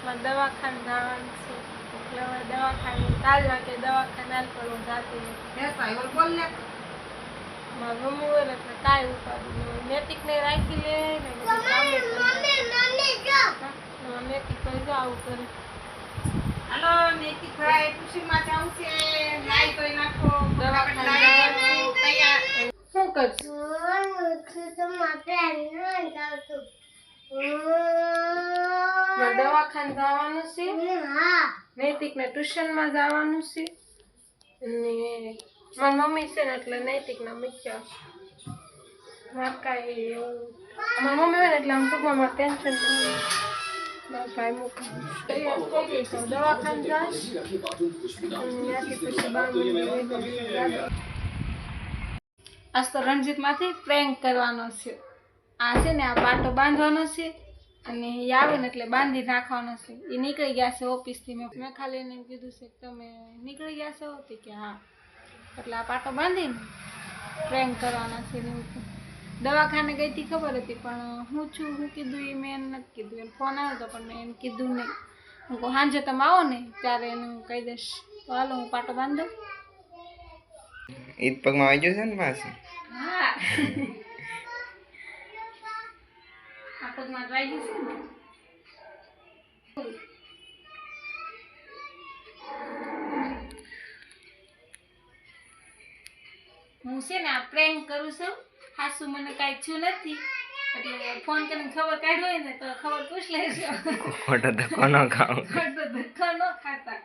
દવાખાને જવાનું છે એટલે હવે દવાખાને કાલ રાતે દવાખાને હાલ જાતી નથી બોલ ને મારા મમ્મી હોય એટલે કાંઈ ઉપાડી નહીં નૈતિક ને રાખી લે ને નૈતિક કહી જો આવું કરે હાલો નૈતિક ભાઈ ખુશીમાં જાવું છે નાઈ ધોઈ નાખો દવાખાને તૈયાર શું કરશું દવાખાને જવાનું છે નૈતિક ને ટ્યુશનમાં જવાનું છે અને મારી મમ્મી છે ને એટલે નૈતિક ના મૂક્યા મારે કાંઈ એવું મારી મમ્મી હોય ને એટલે આમ ટૂંકમાં મારે ટેન્શન મારા ભાઈ મૂકી દવાખાને જાય આજ તો રણજીતમાંથી પ્રેન્ક કરવાનો છે આ છે ને આ પાટો બાંધવાનો છે અને એ આવે ને એટલે બાંધી નાખવાનો છે એ નીકળી ગયા છે ઓફિસથી મેં ખાલી એને કીધું છે કે તમે નીકળી ગયા છો તો કે હા એટલે આ પાટો બાંધીને પ્રેન્ક કરવાના છે ને દવાખાને ગઈ હતી ખબર હતી પણ હું છું હું કીધું એ મેં એને નથી કીધું એને ફોન આવ્યો હતો પણ મેં એને કીધું નહીં હું કહું સાંજે તમે આવો ને ત્યારે એને હું કહી દઈશ તો હાલો હું પાટો બાંધો ઈદ પગમાં આવી ગયું છે ને પાછું હા આ પગમાં ડ્રાઈ ગયું છે ને હું છે ને આ પ્રેન્ક કરું છું હાસુ મને કાંઈ થયું નથી એટલે ફોન કરીને ખબર કાઢ્યો હોય ને તો ખબર પૂછ લેજો ખોટો ધક્કો ન ખાવ ખોટો ધક્કો ન ખાતા